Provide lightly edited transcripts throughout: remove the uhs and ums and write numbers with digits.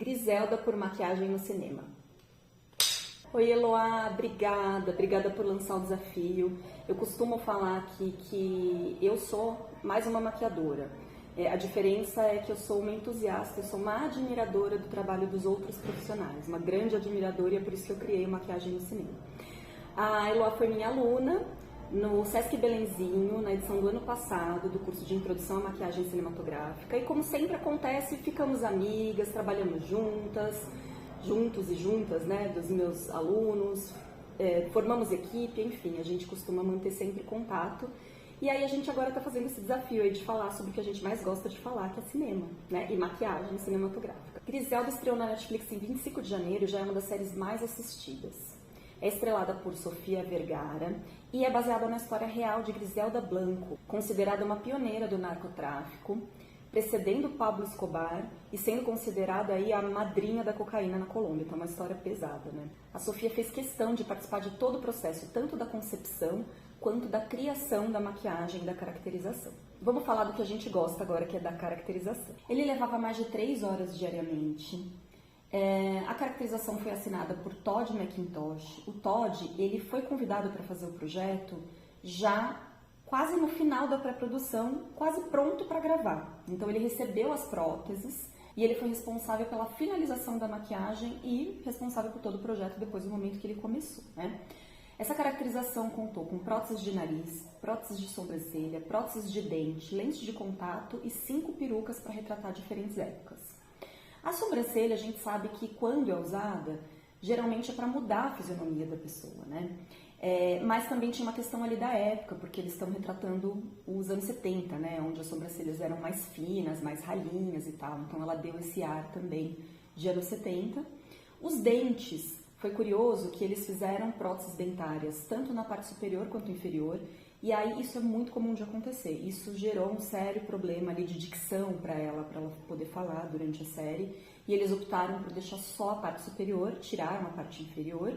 Griselda por maquiagem no cinema. Oi, Eloá, obrigada por lançar o desafio. Eu costumo falar aqui que eu sou mais uma maquiadora. A diferença é que eu sou uma entusiasta, eu sou uma admiradora do trabalho dos outros profissionais, uma grande admiradora, e é por isso que eu criei maquiagem no cinema. A Eloá foi minha aluna no Sesc Belenzinho, na edição do ano passado, do curso de Introdução à Maquiagem Cinematográfica, e como sempre acontece, ficamos amigas, trabalhamos juntos e juntas, né, dos meus alunos, formamos equipe, enfim, a gente costuma manter sempre contato. E aí a gente agora está fazendo esse desafio aí de falar sobre o que a gente mais gosta de falar, que é cinema, né, e maquiagem cinematográfica. Griselda estreou na Netflix em 25 de janeiro e já é uma das séries mais assistidas. É estrelada por Sofia Vergara e é baseada na história real de Griselda Blanco, considerada uma pioneira do narcotráfico, precedendo Pablo Escobar e sendo considerada aí a madrinha da cocaína na Colômbia. Então é uma história pesada, né? A Sofia fez questão de participar de todo o processo, tanto da concepção quanto da criação da maquiagem e da caracterização. Vamos falar do que a gente gosta agora, que é da caracterização. Ele levava mais de 3 horas diariamente. A caracterização foi assinada por Todd McIntosh. O Todd, ele foi convidado para fazer o projeto já quase no final da pré-produção, quase pronto para gravar. Então ele recebeu as próteses e ele foi responsável pela finalização da maquiagem e responsável por todo o projeto depois do momento que ele começou, né? Essa caracterização contou com próteses de nariz, próteses de sobrancelha, próteses de dente, lentes de contato e 5 perucas para retratar diferentes épocas. A sobrancelha, a gente sabe que quando é usada, geralmente é para mudar a fisionomia da pessoa, né? Mas também tinha uma questão ali da época, porque eles estão retratando os anos 70, né? Onde as sobrancelhas eram mais finas, mais ralinhas e tal. Então ela deu esse ar também de anos 70. Os dentes, foi curioso que eles fizeram próteses dentárias, tanto na parte superior quanto inferior. E aí isso é muito comum de acontecer. Isso gerou um sério problema ali de dicção para ela poder falar durante a série. E eles optaram por deixar só a parte superior, tiraram a parte inferior.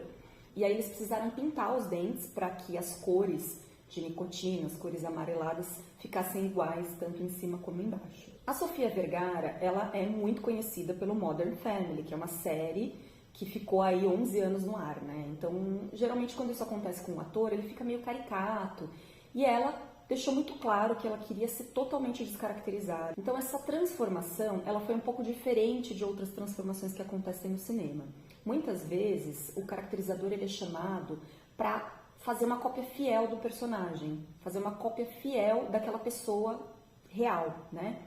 E aí eles precisaram pintar os dentes para que as cores de nicotina, as cores amareladas, ficassem iguais tanto em cima como embaixo. A Sofia Vergara, ela é muito conhecida pelo Modern Family, que é uma série que ficou aí 11 anos no ar, né? Então, geralmente quando isso acontece com um ator, ele fica meio caricato. E ela deixou muito claro que ela queria ser totalmente descaracterizada. Então, essa transformação, ela foi um pouco diferente de outras transformações que acontecem no cinema. Muitas vezes, o caracterizador ele é chamado para fazer uma cópia fiel do personagem, fazer uma cópia fiel daquela pessoa real, né?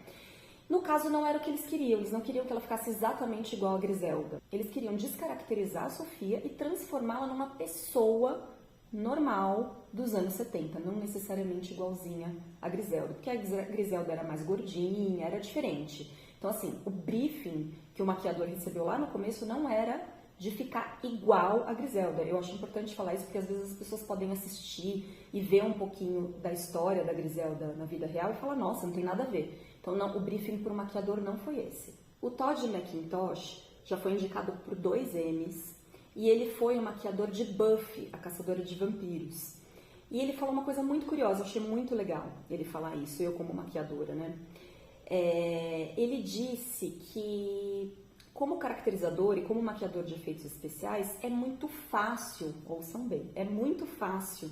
No caso, não era o que eles não queriam que ela ficasse exatamente igual a Griselda. Eles queriam descaracterizar a Sofia e transformá-la numa pessoa normal dos anos 70, não necessariamente igualzinha a Griselda, porque a Griselda era mais gordinha, era diferente. Então, assim, o briefing que o maquiador recebeu lá no começo não era de ficar igual a Griselda. Eu acho importante falar isso porque às vezes as pessoas podem assistir e ver um pouquinho da história da Griselda na vida real e falar, nossa, não tem nada a ver. Então, não, o briefing para o maquiador não foi esse. O Todd McIntosh já foi indicado por 2 Emmys e ele foi o maquiador de Buffy, a Caçadora de Vampiros. E ele falou uma coisa muito curiosa, eu achei muito legal ele falar isso, eu como maquiadora, né? Ele disse que como caracterizador e como maquiador de efeitos especiais é muito fácil, ouçam bem, é muito fácil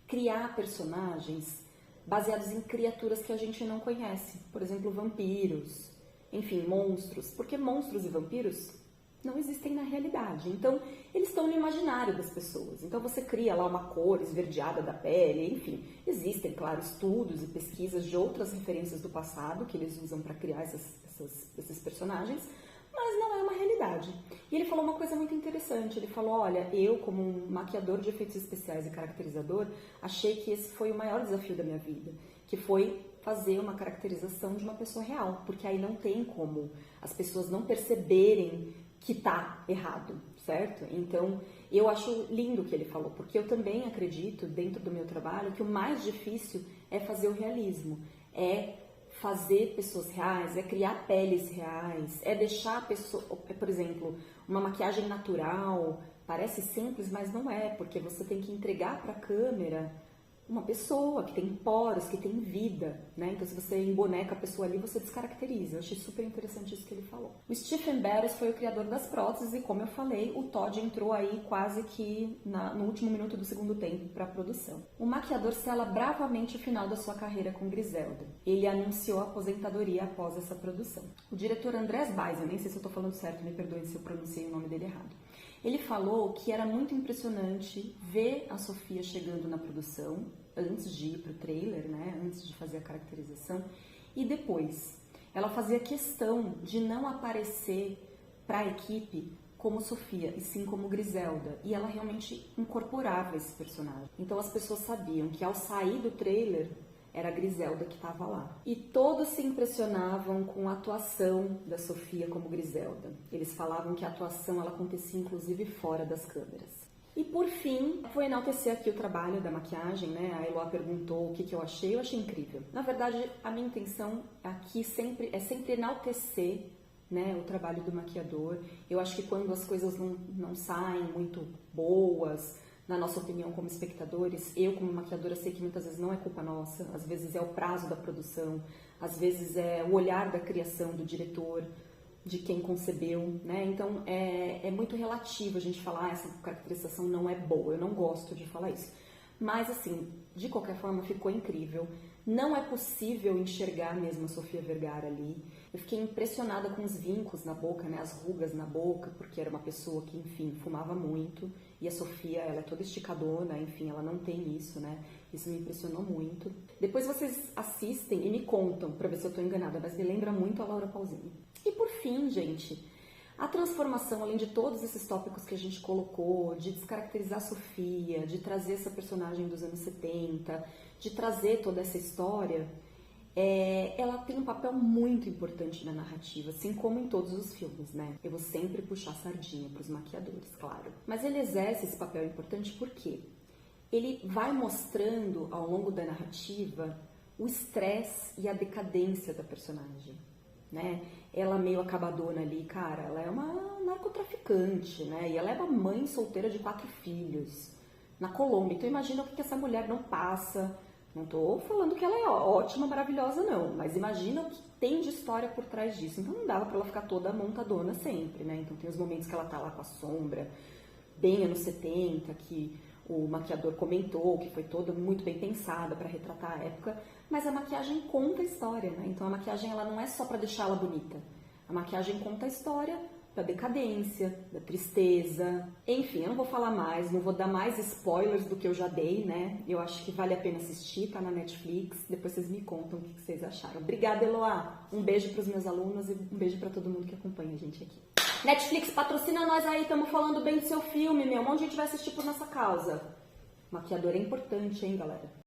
criar personagens baseados em criaturas que a gente não conhece. Por exemplo, vampiros, enfim, monstros. Porque monstros e vampiros não existem na realidade. Então, eles estão no imaginário das pessoas. Então, você cria lá uma cor esverdeada da pele, enfim. Existem, claro, estudos e pesquisas de outras referências do passado que eles usam para criar esses personagens, mas não é uma realidade. E ele falou uma coisa muito interessante, ele falou, olha, eu como um maquiador de efeitos especiais e caracterizador, achei que esse foi o maior desafio da minha vida, que foi fazer uma caracterização de uma pessoa real, porque aí não tem como as pessoas não perceberem que tá errado, certo? Então, eu acho lindo o que ele falou, porque eu também acredito, dentro do meu trabalho, que o mais difícil é fazer o realismo, é fazer pessoas reais, é criar peles reais, é deixar a pessoa, por exemplo, uma maquiagem natural, parece simples, mas não é, porque você tem que entregar para a câmera uma pessoa que tem poros, que tem vida, né? Então, se você emboneca a pessoa ali, você descaracteriza. Eu achei super interessante isso que ele falou. O Stephen Barris foi o criador das próteses e, como eu falei, o Todd entrou aí quase que no último minuto do segundo tempo para a produção. O maquiador sela bravamente o final da sua carreira com Griselda. Ele anunciou a aposentadoria após essa produção. O diretor Andrés Baiza, nem sei se eu estou falando certo, me perdoe se eu pronunciei o nome dele errado. Ele falou que era muito impressionante ver a Sofia chegando na produção, antes de ir para o trailer, né, antes de fazer a caracterização, e depois. Ela fazia questão de não aparecer para a equipe como Sofia, e sim como Griselda, e ela realmente incorporava esse personagem. Então as pessoas sabiam que ao sair do trailer, era a Griselda que estava lá. E todos se impressionavam com a atuação da Sofia como Griselda. Eles falavam que a atuação ela acontecia inclusive fora das câmeras. E por fim, vou enaltecer aqui o trabalho da maquiagem, né? A Eloá perguntou o que eu achei incrível. Na verdade, a minha intenção aqui é sempre enaltecer, né, o trabalho do maquiador. Eu acho que quando as coisas não saem muito boas, na nossa opinião como espectadores, eu como maquiadora sei que muitas vezes não é culpa nossa, às vezes é o prazo da produção, às vezes é o olhar da criação do diretor, de quem concebeu, né? Então é muito relativo a gente falar essa caracterização não é boa, eu não gosto de falar isso. Mas assim, de qualquer forma ficou incrível. Não é possível enxergar mesmo a Sofia Vergara ali. Eu fiquei impressionada com os vincos na boca, né? As rugas na boca, porque era uma pessoa que, enfim, fumava muito. E a Sofia, ela é toda esticadona, enfim, ela não tem isso, né? Isso me impressionou muito. Depois vocês assistem e me contam, pra ver se eu tô enganada, mas me lembra muito a Laura Pausini. E por fim, gente, a transformação, além de todos esses tópicos que a gente colocou, de descaracterizar a Sofia, de trazer essa personagem dos anos 70, de trazer toda essa história, ela tem um papel muito importante na narrativa, assim como em todos os filmes, né? Eu vou sempre puxar sardinha para os maquiadores, claro. Mas ele exerce esse papel importante porque ele vai mostrando ao longo da narrativa o estresse e a decadência da personagem, né? Ela meio acabadona ali, cara, ela é uma narcotraficante, né? E ela é uma mãe solteira de 4 filhos na Colômbia. Então imagina o que essa mulher não passa. Não tô falando que ela é ótima, maravilhosa, não. Mas imagina o que tem de história por trás disso. Então não dava pra ela ficar toda montadona sempre, né? Então tem os momentos que ela tá lá com a sombra, bem anos 70, que o maquiador comentou, que foi toda muito bem pensada para retratar a época, mas a maquiagem conta a história, né? Então a maquiagem ela não é só para deixá-la bonita. A maquiagem conta a história da decadência, da tristeza, enfim, eu não vou falar mais, não vou dar mais spoilers do que eu já dei, né? Eu acho que vale a pena assistir, tá na Netflix, depois vocês me contam o que vocês acharam. Obrigada, Eloá! Um beijo para os meus alunos e um beijo para todo mundo que acompanha a gente aqui. Netflix, patrocina nós aí, estamos falando bem do seu filme, meu. Um monte de gente vai assistir por nossa causa. Maquiador é importante, hein, galera?